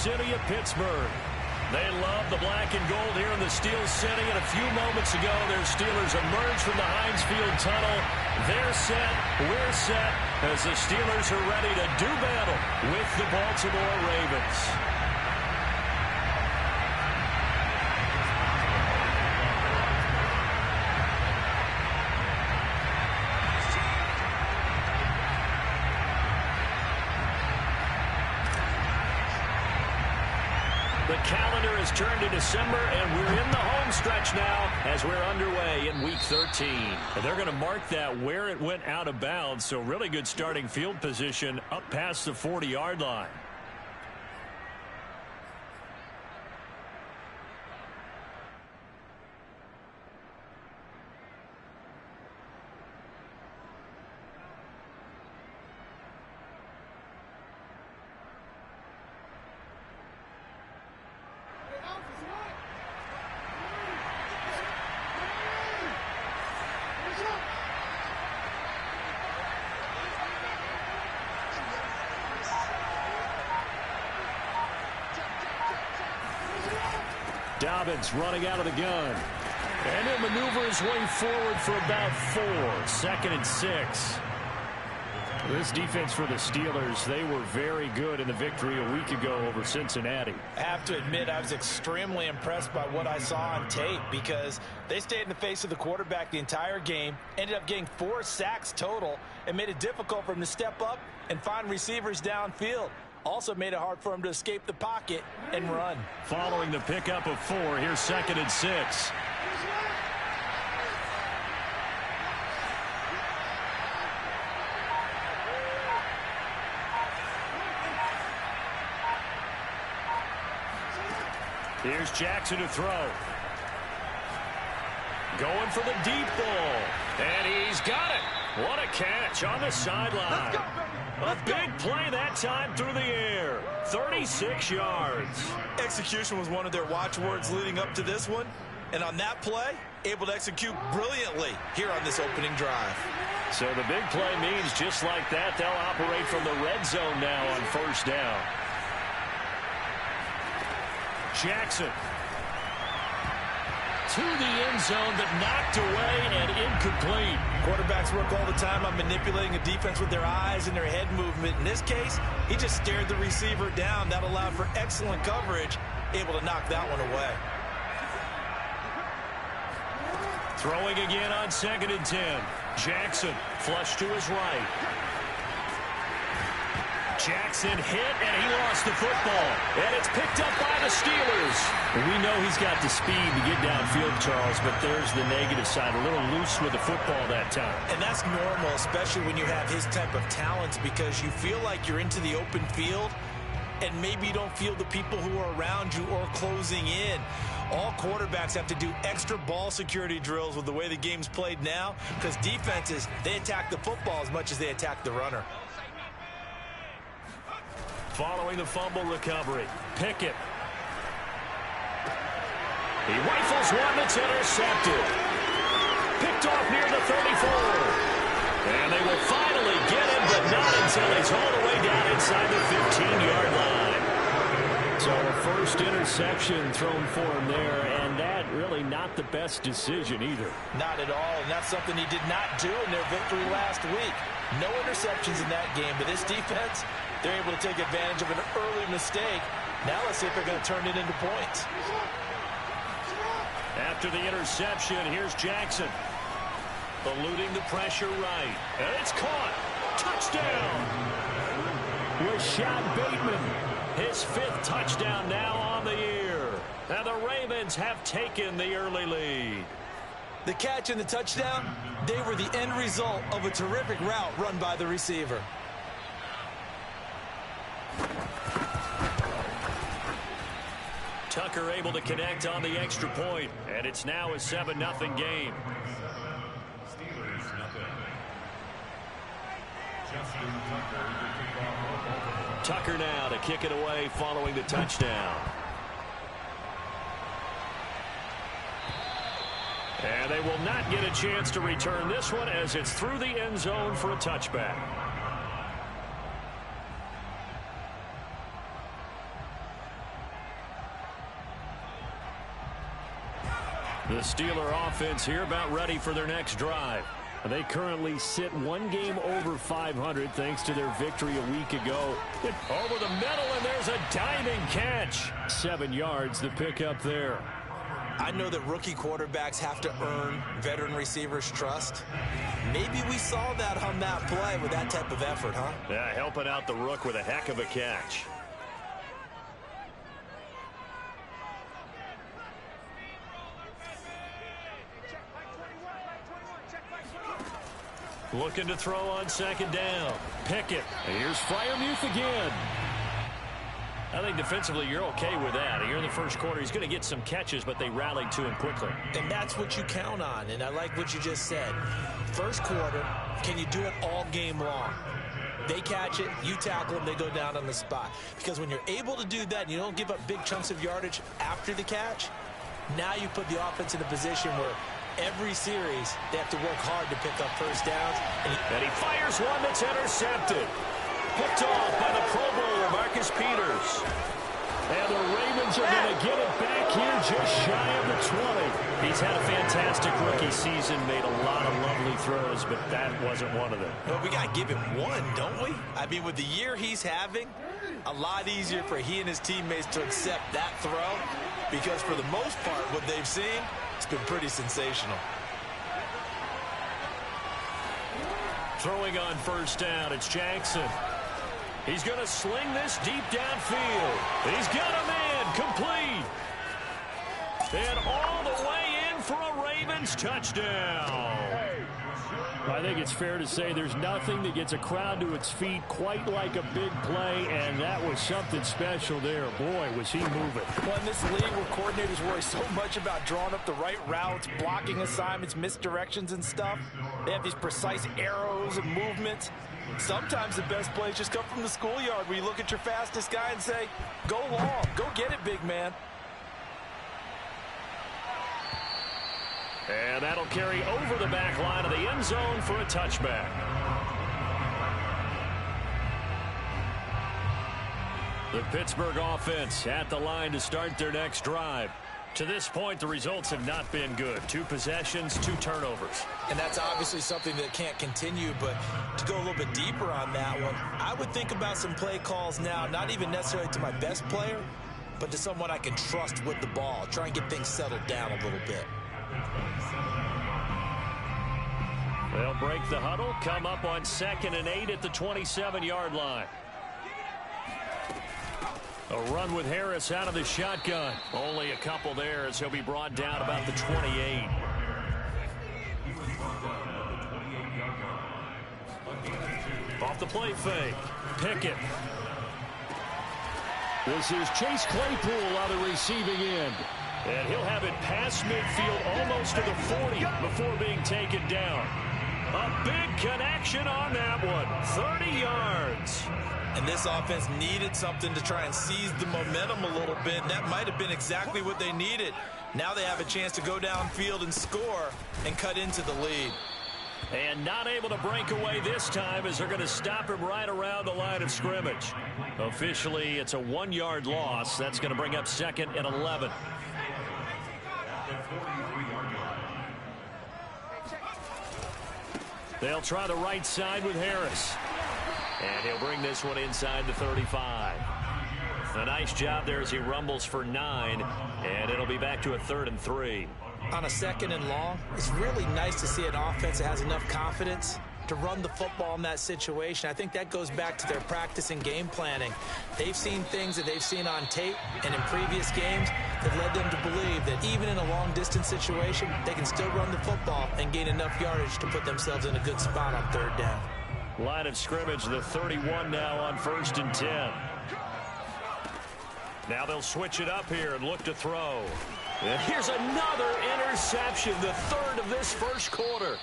city of Pittsburgh. They love the black and gold here in the Steel City. And a few moments ago, their Steelers emerged from the Heinz Field tunnel. They're set, we're set, as the Steelers are ready to do battle with the Baltimore Ravens. The calendar has turned to December, and we're in the home stretch now as we're underway in Week 13. And they're going to mark that where it went out of bounds, so really good starting field position up past the 40-yard line. Dobbins running out of the gun. And he'll maneuver his way forward for about 4. 2nd and 6. This defense for the Steelers, they were very good in the victory a week ago over Cincinnati. I have to admit, I was extremely impressed by what I saw on tape because they stayed in the face of the quarterback the entire game, ended up getting 4 sacks total, and made it difficult for him to step up and find receivers downfield. Also made it hard for him to escape the pocket and run. Following the pickup of 4, here's 2nd and 6. Here's Jackson to throw. Going for the deep ball. And he's got it. What a catch on the sideline. A big play that time through the air. 36 yards. Execution was one of their watchwords leading up to this one. And on that play, able to execute brilliantly here on this opening drive. So the big play means just like that, they'll operate from the red zone now on 1st down. Jackson. To the end zone, but knocked away and incomplete. Quarterbacks work all the time on manipulating a defense with their eyes and their head movement. In this case, he just stared the receiver down. That allowed for excellent coverage, able to knock that one away. Throwing again on 2nd and 10. Jackson flush to his right. Jackson hit, and he lost the football. And it's picked up by the Steelers. We know he's got the speed to get downfield, Charles, but there's the negative side. A little loose with the football that time. And that's normal, especially when you have his type of talents, because you feel like you're into the open field, and maybe you don't feel the people who are around you or closing in. All quarterbacks have to do extra ball security drills with the way the game's played now, because defenses, they attack the football as much as they attack the runner. Following the fumble recovery, Pickett. He rifles one that's intercepted. Picked off near the 34. And they will finally get him, but not until he's all the way down inside the 15-yard line. So a first interception thrown for him there, and that really not the best decision either. Not at all, and that's something he did not do in their victory last week. No interceptions in that game, but this defense, they're able to take advantage of an early mistake. Now let's see if they're going to turn it into points. After the interception, here's Jackson. Eluding the pressure right. And it's caught. Touchdown. Rashad Bateman. His 5th touchdown now on the year. And the Ravens have taken the early lead. The catch and the touchdown, they were the end result of a terrific route run by the receiver. Tucker able to connect on the extra point, and it's now a 7-0 game. Tucker now to kick it away following the touchdown. And they will not get a chance to return this one as it's through the end zone for a touchback. The Steeler offense here about ready for their next drive. They currently sit one game over 500 thanks to their victory a week ago. Over the middle, and there's a diving catch. 7 yards, the pickup there. I know that rookie quarterbacks have to earn veteran receivers' trust. Maybe we saw that on that play with that type of effort, huh? Yeah, helping out the rook with a heck of a catch. Looking to throw on second down. Pickett. And here's Freiermuth again. I think defensively you're okay with that. Here in the first quarter, he's going to get some catches, but they rallied to him quickly. And that's what you count on, and I like what you just said. First quarter, can you do it all game long? They catch it, you tackle them, they go down on the spot. Because when you're able to do that and you don't give up big chunks of yardage after the catch, now you put the offense in a position where every series, they have to work hard to pick up first downs. And he fires one that's intercepted. Picked off by the Pro Bowler, Marcus Peters. And the Ravens are going to get it back here just shy of the 20. He's had a fantastic rookie season, made a lot of lovely throws, but that wasn't one of them. But we got to give him one, don't we? I mean, with the year he's having, a lot easier for he and his teammates to accept that throw, because for the most part, what they've seen, it's been pretty sensational. Throwing on first down, it's Jackson. He's going to sling this deep downfield. He's got a man complete. And all the way in for a Ravens touchdown. I think it's fair to say there's nothing that gets a crowd to its feet quite like a big play, and that was something special there. Boy, was he moving. Well, in this league where coordinators worry so much about drawing up the right routes, blocking assignments, misdirections and stuff, they have these precise arrows and movements. Sometimes the best plays just come from the schoolyard where you look at your fastest guy and say, go long, go get it, big man. And that'll carry over the back line of the end zone for a touchback. The Pittsburgh offense at the line to start their next drive. To this point, the results have not been good. 2 possessions, 2 turnovers. And that's obviously something that can't continue, but to go a little bit deeper on that one, I would think about some play calls now, not even necessarily to my best player, but to someone I can trust with the ball. Try and get things settled down a little bit. They'll break the huddle, come up on 2nd and 8 at the 27-yard line. A run with Harris out of the shotgun. Only a couple there as he'll be brought down about the 28. Off the play fake. Pickett. This is Chase Claypool on the receiving end. And he'll have it past midfield almost to the 40 before being taken down. A big connection on that one. 30 yards. And this offense needed something to try and seize the momentum a little bit. And that might have been exactly what they needed. Now they have a chance to go downfield and score and cut into the lead. And not able to break away this time as they're going to stop him right around the line of scrimmage. Officially, it's a 1-yard loss. That's going to bring up 2nd and 11. They'll try the right side with Harris. And he'll bring this one inside the 35. A nice job there as he rumbles for 9. And it'll be back to a 3rd and 3. On a 2nd and long, it's really nice to see an offense that has enough confidence to run the football in that situation. I think that goes back to their practice and game planning. They've seen things that they've seen on tape and in previous games that led them to believe that even in a long-distance situation, they can still run the football and gain enough yardage to put themselves in a good spot on 3rd down. Line of scrimmage, the 31 now on 1st and 10. Now they'll switch it up here and look to throw. And here's another interception, the 3rd of this first quarter.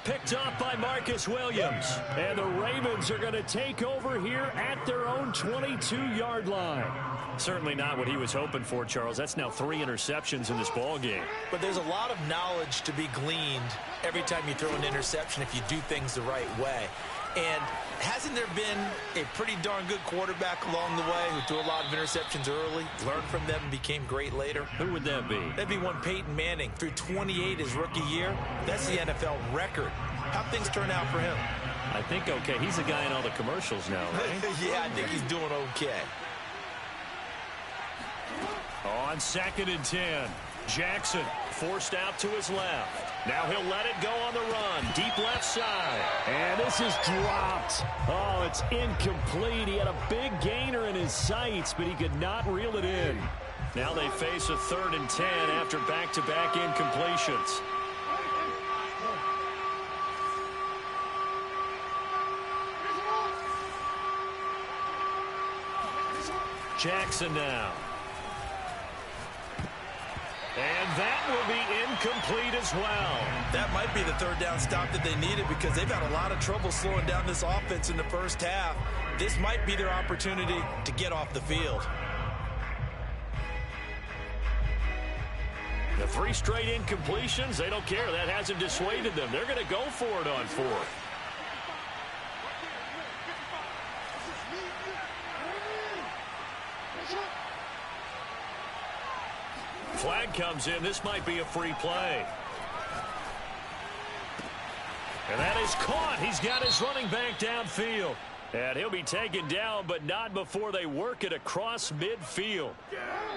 Picked off by Marcus Williams. And the Ravens are going to take over here at their own 22-yard line. Certainly not what he was hoping for, Charles. That's now 3 interceptions in this ball game. But there's a lot of knowledge to be gleaned every time you throw an interception if you do things the right way. And hasn't there been a pretty darn good quarterback along the way who threw a lot of interceptions early, learned from them, and became great later? Who would that be? That'd be one Peyton Manning. Threw 28 his rookie year. That's the NFL record. How'd things turn out for him? I think okay. He's a guy in all the commercials now, right? Yeah, I think he's doing okay. On 2nd and 10, Jackson forced out to his left. Now he'll let it go on the run. Deep left side. And this is dropped. Oh, it's incomplete. He had a big gainer in his sights, but he could not reel it in. Now they face a 3rd and 10 after back-to-back incompletions. Jackson now. And that will be incomplete as well. That might be the 3rd down stop that they needed because they've had a lot of trouble slowing down this offense in the first half. This might be their opportunity to get off the field. The 3 straight incompletions, they don't care. That hasn't dissuaded them. They're going to go for it on 4th. Flag comes in. This might be a free play. And that is caught. He's got his running back downfield. And he'll be taken down, but not before they work it across midfield.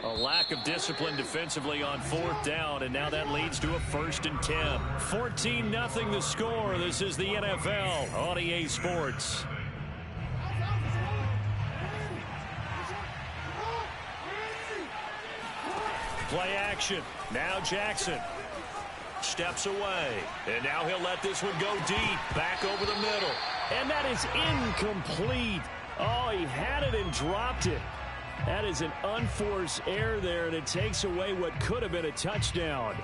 A lack of discipline defensively on 4th down, and now that leads to a 1st and 10. 14-0 the score. This is the NFL on EA Sports. Play action. Now Jackson steps away. And now he'll let this one go deep. Back over the middle. And that is incomplete. Oh, he had it and dropped it. That is an unforced error there, and it takes away what could have been a touchdown.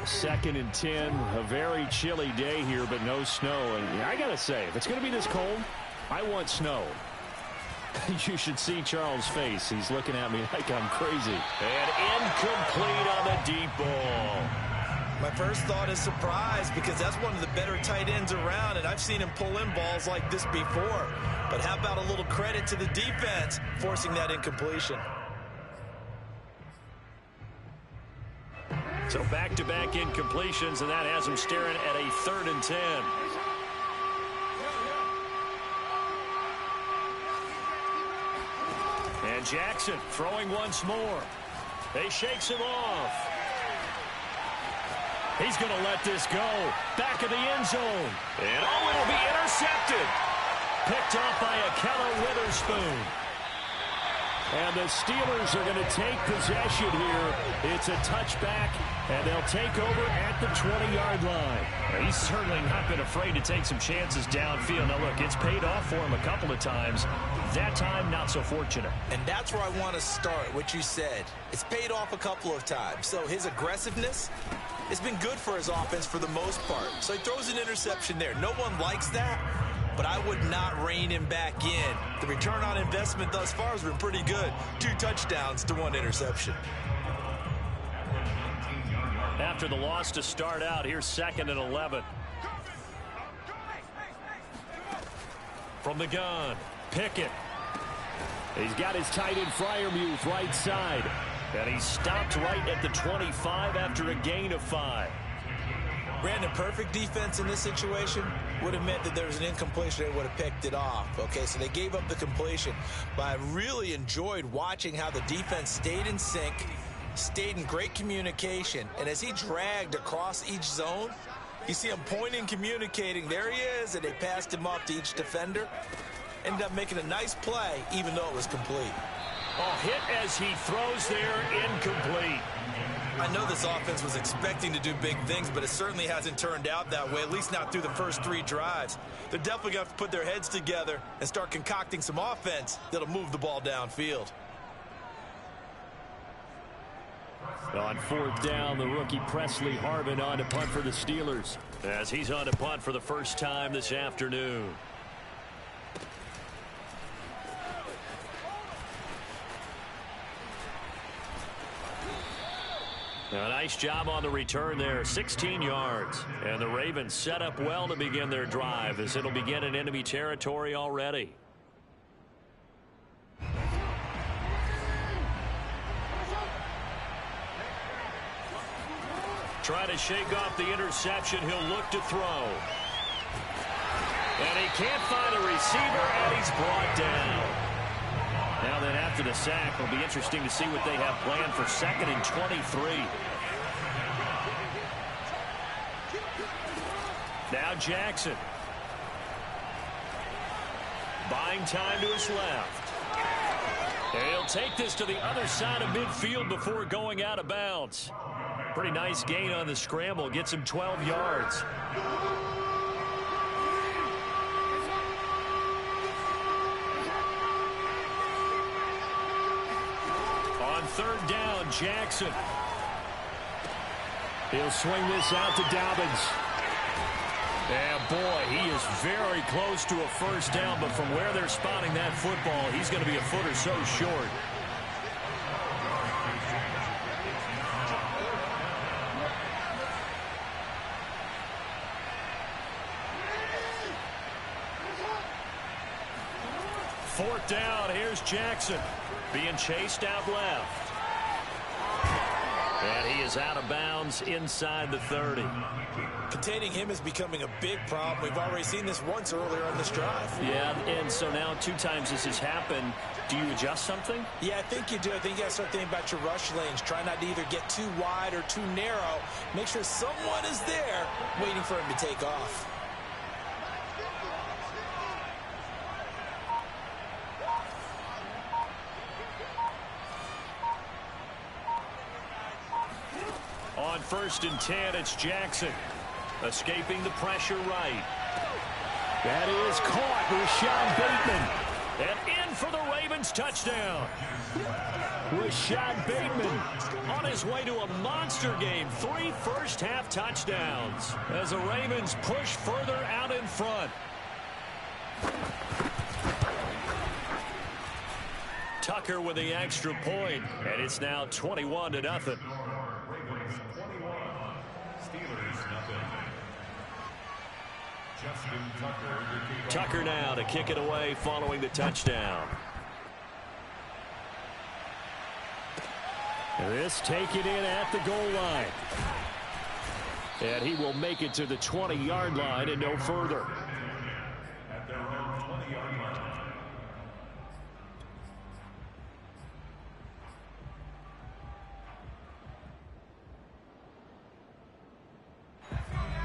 Second and 10, a very chilly day here, but no snow. And I got to say, if it's going to be this cold, I want snow. You should see Charles' face. He's looking at me like I'm crazy. And incomplete on the deep ball. My first thought is surprise because that's one of the better tight ends around, and I've seen him pull in balls like this before. But how about a little credit to the defense forcing that incompletion? So back-to-back incompletions, and that has him staring at a 3rd and 10. And Jackson throwing once more. He shakes him off. He's going to let this go. Back of the end zone. And oh, it'll be intercepted. Picked off by Akello Witherspoon. And the Steelers are going to take possession here. It's a touchback, and they'll take over at the 20-yard line. He's certainly not been afraid to take some chances downfield. Now, look, it's paid off for him a couple of times. That time, not so fortunate. And that's where I want to start, what you said. It's paid off a couple of times. So his aggressiveness has been good for his offense for the most part. So he throws an interception there. No one likes that. But I would not rein him back in. The return on investment thus far has been pretty good. 2 touchdowns to 1 interception. After the loss to start out, here's 2nd and 11. From the gun, Pickett. He's got his tight end Freiermuth right side. And he's stopped right at the 25 after a gain of 5. Brandon, perfect defense in this situation would have meant that there was an incompletion. They would have picked it off. Okay, so they gave up the completion. But I really enjoyed watching how the defense stayed in sync, stayed in great communication. And as he dragged across each zone, you see him pointing, communicating. There he is, and they passed him up to each defender. Ended up making a nice play, even though it was complete. Oh, hit as he throws there, incomplete. I know this offense was expecting to do big things, but it certainly hasn't turned out that way, at least not through the first 3 drives. They're definitely going to have to put their heads together and start concocting some offense that'll move the ball downfield. On 4th down, the rookie Presley Harvin on to punt for the Steelers, as he's on to punt for the first time this afternoon. A nice job on the return there, 16 yards. And the Ravens set up well to begin their drive as it'll begin in enemy territory already. Try to shake off the interception. He'll look to throw. And he can't find a receiver, and he's brought down. Now then, after the sack, it'll be interesting to see what they have planned for 2nd and 23. Now Jackson. Buying time to his left. And he'll take this to the other side of midfield before going out of bounds. Pretty nice gain on the scramble. Gets him 12 yards. On 3rd down, Jackson. He'll swing this out to Dobbins. And boy, he is very close to a first down, but from where they're spotting that football, he's going to be a foot or so short. Fourth down, here's Jackson being chased out left. And he is out of bounds inside the 30. Containing him is becoming a big problem. We've already seen this once earlier on this drive. Yeah, and so now 2 times this has happened. Do you adjust something? Yeah, I think you do. I think you got to start thinking about your rush lanes. Try not to either get too wide or too narrow. Make sure someone is there waiting for him to take off. On 1st and 10, it's Jackson. Escaping the pressure right. That is caught. Rashad Bateman. And in for the Ravens touchdown. Rashad Bateman on his way to a monster game. 3 first-half touchdowns as the Ravens push further out in front. Tucker with the extra point, and it's now 21-0. Tucker now to kick it away following the touchdown. This taken in at the goal line. And he will make it to the 20-yard line and no further. At their own 20-yard line.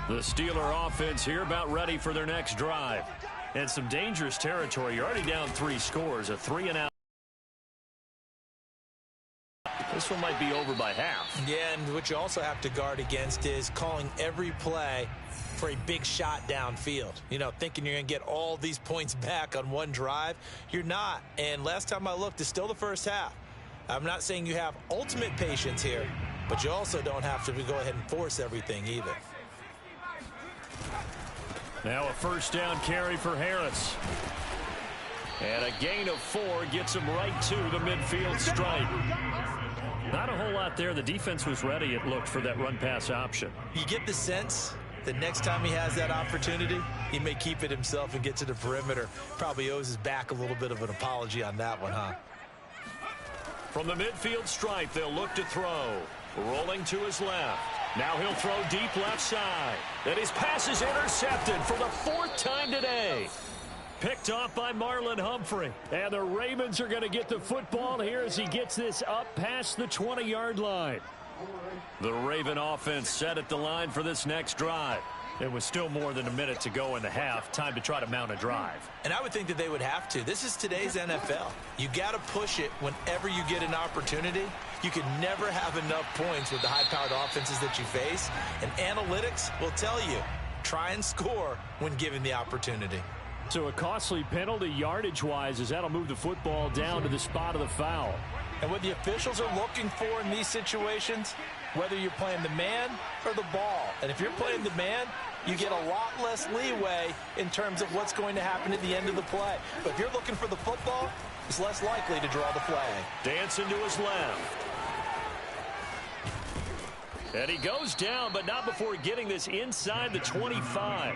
The Steeler offense here about ready for their next drive. And some dangerous territory. You're already down 3 scores, a 3-and-out. This one might be over by half. Yeah, and what you also have to guard against is calling every play for a big shot downfield. You know, thinking you're going to get all these points back on one drive. You're not. And last time I looked, it's still the first half. I'm not saying you have ultimate patience here, but you also don't have to go ahead and force everything either. Now a first down carry for Harris. And a gain of 4 gets him right to the midfield stripe. Not a whole lot there. The defense was ready, it looked, for that run-pass option. You get the sense that next time he has that opportunity, he may keep it himself and get to the perimeter. Probably owes his back a little bit of an apology on that one, huh? From the midfield stripe, they'll look to throw. Rolling to his left. Now he'll throw deep left side. And his pass is intercepted for the 4th time today. Picked off by Marlon Humphrey. And the Ravens are going to get the football here as he gets this up past the 20-yard line. The Raven offense set at the line for this next drive. It was still more than a minute to go in the half. Time to try to mount a drive. And I would think that they would have to. This is today's NFL. You got to push it whenever you get an opportunity. You can never have enough points with the high-powered offenses that you face. And analytics will tell you, try and score when given the opportunity. So a costly penalty yardage-wise as that'll move the football down to the spot of the foul. And what the officials are looking for in these situations, whether you're playing the man or the ball. And if you're playing the man, you get a lot less leeway in terms of what's going to happen at the end of the play. But if you're looking for the football, it's less likely to draw the flag. Dancing to his left. And he goes down, but not before getting this inside the 25.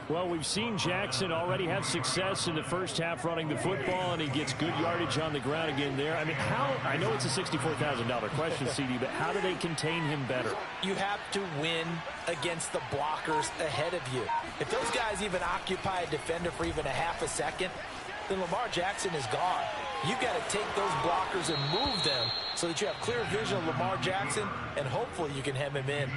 Well, we've seen Jackson already have success in the first half running the football, and he gets good yardage on the ground again there. I mean, I know it's a $64,000 question, CD, but how do they contain him better? You have to win against the blockers ahead of you. If those guys even occupy a defender for even a half a second, then Lamar Jackson is gone. You've got to take those blockers and move them so that you have clear vision of Lamar Jackson, and hopefully you can hem him in.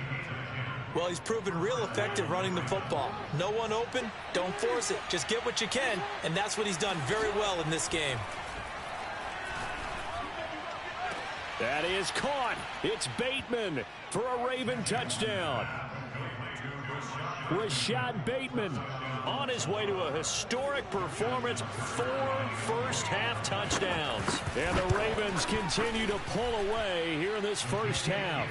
Well, he's proven real effective running the football. No one open, don't force it. Just get what you can, and that's what he's done very well in this game. That is caught. It's Bateman for a Raven touchdown. Rashad Bateman on his way to a historic performance, 4 first-half touchdowns. And the Ravens continue to pull away here in this first half.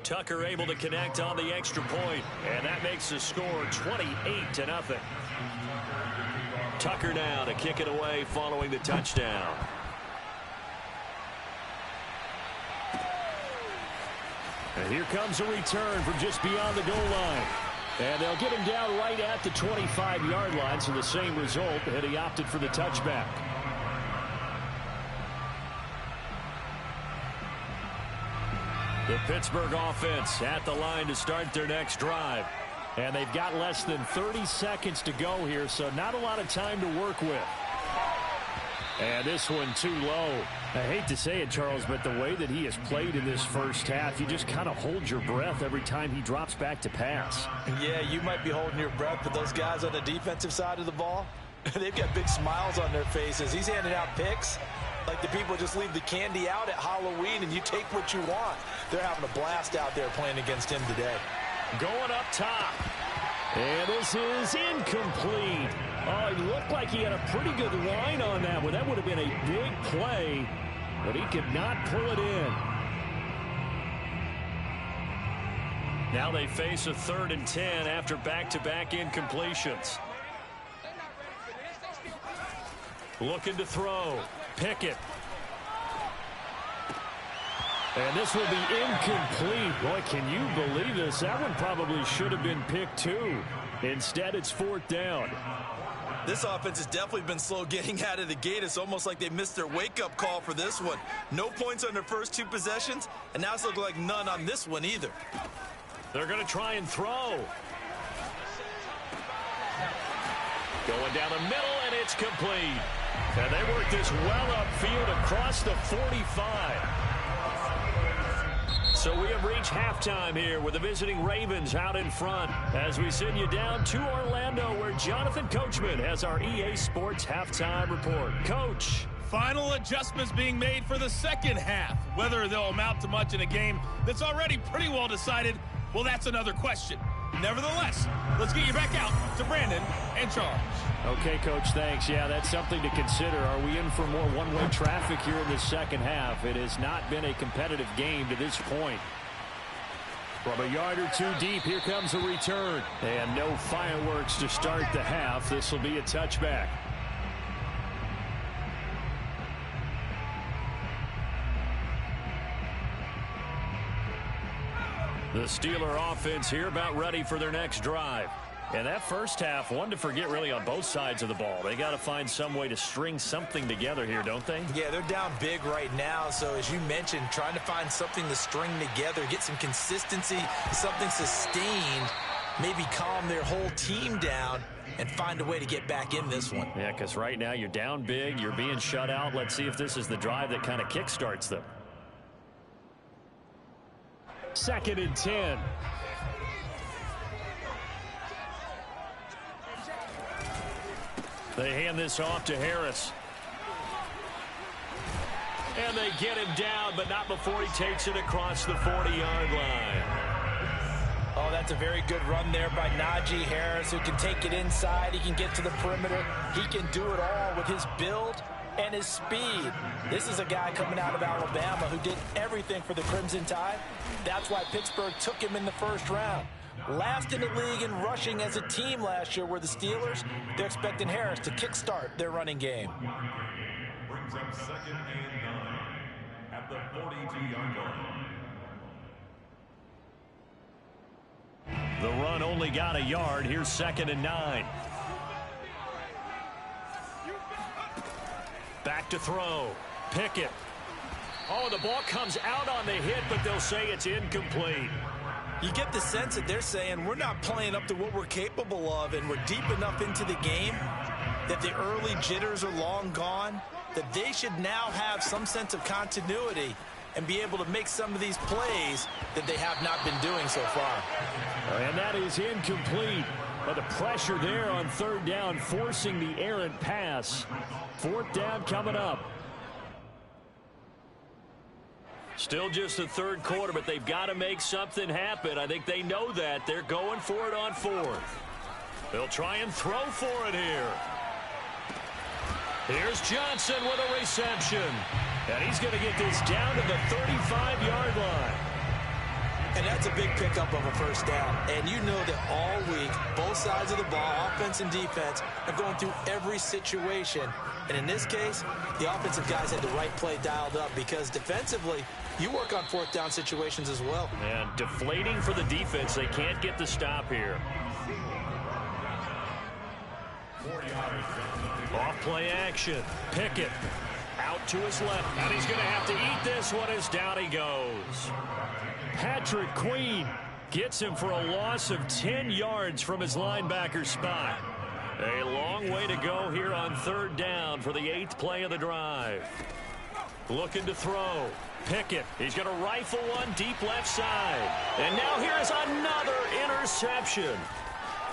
Tucker able to connect on the extra point, and that makes the score 28-0. Tucker now to kick it away following the touchdown. And here comes a return from just beyond the goal line. And they'll get him down right at the 25-yard line, so the same result, and he opted for the touchback. The Pittsburgh offense at the line to start their next drive. And they've got less than 30 seconds to go here, so not a lot of time to work with. And this one too low. I hate to say it, Charles, but the way that he has played in this first half, you just kind of hold your breath every time he drops back to pass. Yeah, you might be holding your breath, but those guys on the defensive side of the ball, they've got big smiles on their faces. He's handing out picks like the people just leave the candy out at Halloween and you take what you want. They're having a blast out there playing against him today. Going up top. And this is incomplete. Oh, it looked like he had a pretty good line on that one. That would have been a big play, but he could not pull it in. Now they face a 3rd and 10 after back-to-back incompletions. Looking to throw. Pickett. And this will be incomplete. Boy, can you believe this? That one probably should have been picked too. Instead, it's 4th down. This offense has definitely been slow getting out of the gate. It's almost like they missed their wake-up call for this one. No points on their first 2 possessions, and now it's looking like none on this one either. They're going to try and throw. Going down the middle, and it's complete. And they work this well upfield across the 45. So we have reached halftime here with the visiting Ravens out in front as we send you down to Orlando where Jonathan Coachman has our EA Sports halftime report. Coach. Final adjustments being made for the second half. Whether they'll amount to much in a game that's already pretty well decided, well, that's another question. Nevertheless, let's get you back out to Brandon and Charles. Okay, Coach, thanks. Yeah, that's something to consider. Are we in for more one-way traffic here in the second half? It has not been a competitive game to this point. From a yard or two deep, here comes a return. And no fireworks to start the half. This will be a touchback. The Steeler offense here about ready for their next drive. And that first half, one to forget really on both sides of the ball. They got to find some way to string something together here, don't they? Yeah, they're down big right now. So as you mentioned, trying to find something to string together, get some consistency, something sustained, maybe calm their whole team down and find a way to get back in this one. Yeah, because right now you're down big, you're being shut out. Let's see if this is the drive that kind of kickstarts them. 2nd and 10. They hand this off to Harris. And they get him down, but not before he takes it across the 40-yard line. Oh, that's a very good run there by Najee Harris, who can take it inside. He can get to the perimeter. He can do it all with his build and his speed. This is a guy coming out of Alabama who did everything for the Crimson Tide. That's why Pittsburgh took him in the first round. Last in the league in rushing as a team last year were the Steelers. They're expecting Harris to kickstart their running game. Brings up 2nd and 9 at the 42-yard line. The run only got a yard. Here's 2nd and 9. Back to throw. Pickett. Oh, the ball comes out on the hit, but they'll say it's incomplete. You get the sense that they're saying we're not playing up to what we're capable of, and we're deep enough into the game that the early jitters are long gone, that they should now have some sense of continuity and be able to make some of these plays that they have not been doing so far. And that is incomplete. But the pressure there on 3rd down, forcing the errant pass. 4th down coming up. Still just the 3rd quarter, but they've got to make something happen. I think they know that. They're going for it on 4th. They'll try and throw for it here. Here's Johnson with a reception. And he's going to get this down to the 35-yard line. And that's a big pickup of a 1st down. And you know that all week, both sides of the ball, offense and defense, are going through every situation. And in this case, the offensive guys had the right play dialed up because defensively, you work on 4th down situations as well. And deflating for the defense. They can't get the stop here. Off play action. Pickett out to his left. And he's going to have to eat this one as down he goes. Patrick Queen gets him for a loss of 10 yards from his linebacker spot. A long way to go here on 3rd down for the 8th play of the drive. Looking to throw. Pickett. He's going to rifle one deep left side. And now here is another interception.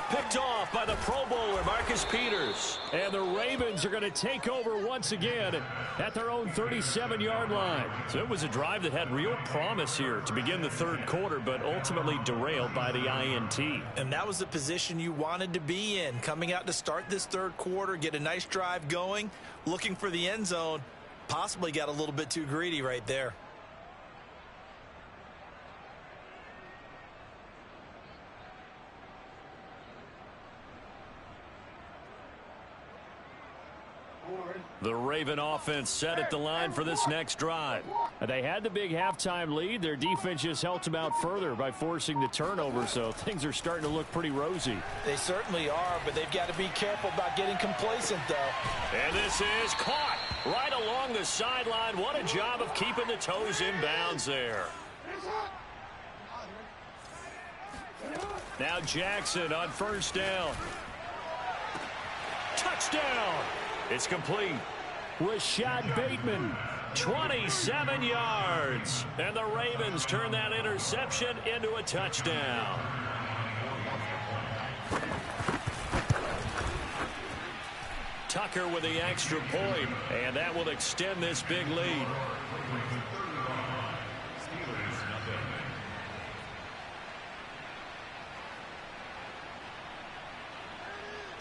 Picked off by the Pro Bowler, Marcus Peters. And the Ravens are going to take over once again at their own 37-yard line. So it was a drive that had real promise here to begin the 3rd quarter, but ultimately derailed by the INT. And that was the position you wanted to be in. Coming out to start this 3rd quarter, get a nice drive going, looking for the end zone. Possibly got a little bit too greedy right there. The Raven offense set at the line for this next drive. They had the big halftime lead. Their defense just helped them out further by forcing the turnover, so things are starting to look pretty rosy. They certainly are, but they've got to be careful about getting complacent, though. And this is caught right along the sideline. What a job of keeping the toes in bounds there. Now Jackson on 1st down. Touchdown. It's complete. Rashad Bateman, 27 yards. And the Ravens turn that interception into a touchdown. Tucker with the extra point, and that will extend this big lead.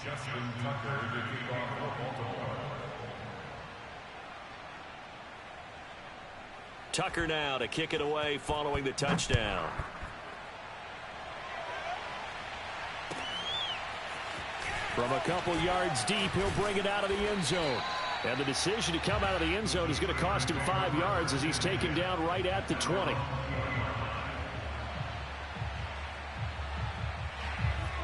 Justin Tucker to kick off for Baltimore. Tucker now to kick it away following the touchdown. From a couple yards deep, he'll bring it out of the end zone. And the decision to come out of the end zone is going to cost him 5 yards as he's taken down right at the 20.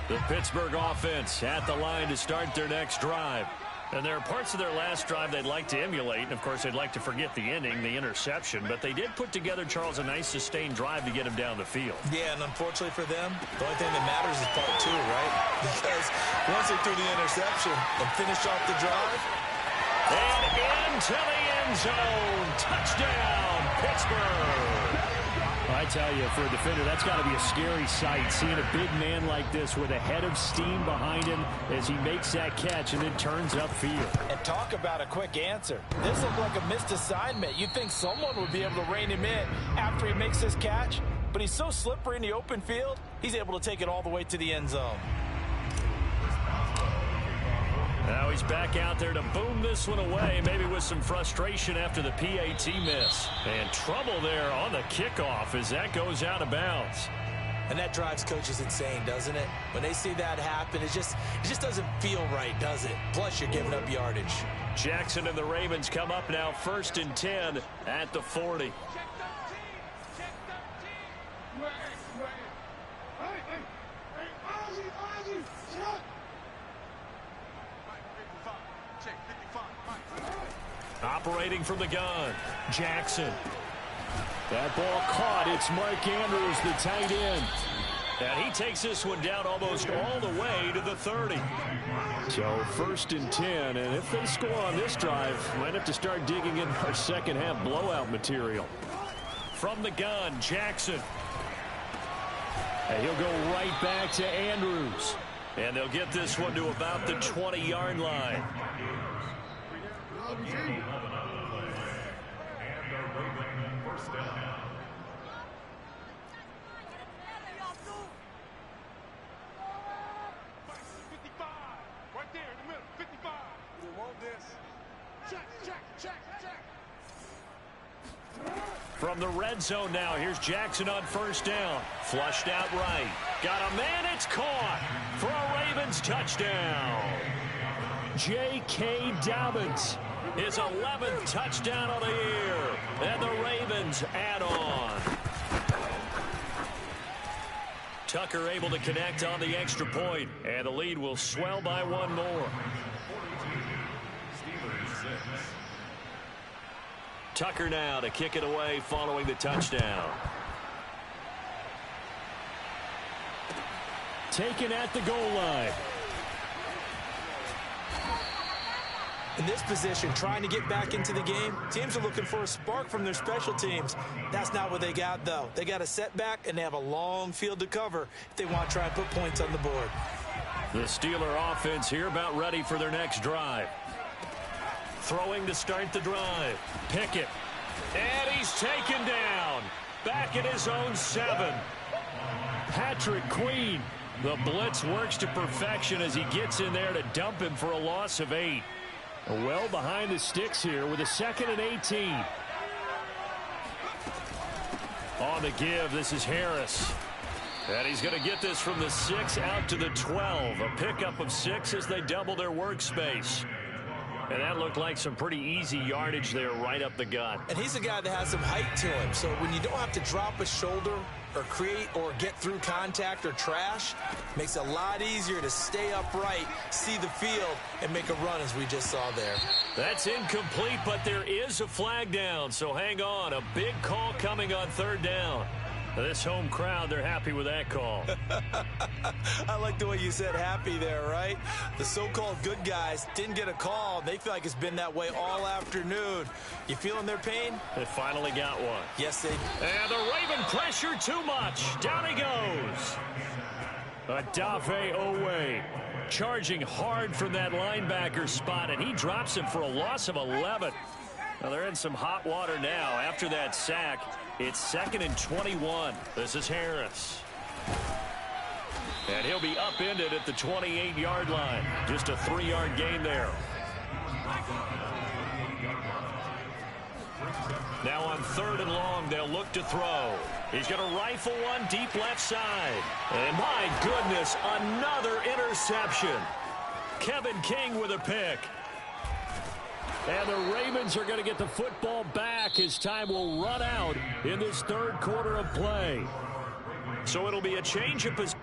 The Pittsburgh offense at the line to start their next drive. And there are parts of their last drive they'd like to emulate. And, of course, they'd like to forget the ending, the interception. But they did put together, Charles, a nice sustained drive to get him down the field. Yeah, and unfortunately for them, the only thing that matters is part 2, right? Because once they threw the interception and finished off the drive. And into the end zone. Touchdown, Pittsburgh. I tell you, for a defender, that's got to be a scary sight, seeing a big man like this with a head of steam behind him as he makes that catch and then turns upfield. And talk about a quick answer. This looked like a missed assignment. You'd think someone would be able to rein him in after he makes this catch, but he's so slippery in the open field, he's able to take it all the way to the end zone. Now he's back out there to boom this one away, maybe with some frustration after the PAT miss. And trouble there on the kickoff as that goes out of bounds. And that drives coaches insane, doesn't it? When they see that happen, it just doesn't feel right, does it? Plus, you're giving up yardage. Jackson and the Ravens come up now 1st and 10 at the 40. operating from the gun. Jackson. That ball caught. It's Mark Andrews, the tight end. And he takes this one down almost all the way to the 30. So 1st and 10, and if they score on this drive, might have to start digging in our second half blowout material. From the gun, Jackson. And he'll go right back to Andrews. And they'll get this one to about the 20-yard line. From the red zone now, here's Jackson on 1st down. Flushed out right. Got a man, it's caught for a Ravens touchdown. J.K. Dobbins. His 11th touchdown of the year. And the Ravens add on. Tucker able to connect on the extra point, and the lead will swell by one more. Tucker now to kick it away following the touchdown. Taken at the goal line. In this position, trying to get back into the game, teams are looking for a spark from their special teams. That's not what they got, though. They got a setback, and they have a long field to cover if they want to try and put points on the board. The Steeler offense here about ready for their next drive. Throwing to start the drive. Pickett. And he's taken down. Back at his own 7. Patrick Queen. The blitz works to perfection as he gets in there to dump him for a loss of 8. Well behind the sticks here with a 2nd and 18. On the give, this is Harris. And he's going to get this from the 6 out to the 12. A pickup of 6 as they double their workspace. And that looked like some pretty easy yardage there right up the gut. And he's a guy that has some height to him. So when you don't have to drop a shoulder or create or get through contact or trash, makes it a lot easier to stay upright, see the field, and make a run as we just saw there. That's incomplete, but there is a flag down. So hang on. A big call coming on 3rd down. This home crowd, they're happy with that call. I like the way you said happy there, right? The so-called good guys didn't get a call. They feel like it's been that way all afternoon. You feeling their pain? They finally got one. Yes, they. And the Raven pressure too much. Down he goes. Adafe Owe charging hard from that linebacker spot, and he drops him for a loss of 11. Now they're in some hot water now after that sack. It's 2nd and 21. This is Harris. And he'll be upended at the 28-yard line. Just a 3-yard gain there. Now on 3rd and long, they'll look to throw. He's going to rifle one deep left side. And my goodness, another interception. Kevin King with a pick. And the Ravens are going to get the football back as time will run out in this 3rd quarter of play. So it'll be a change of position.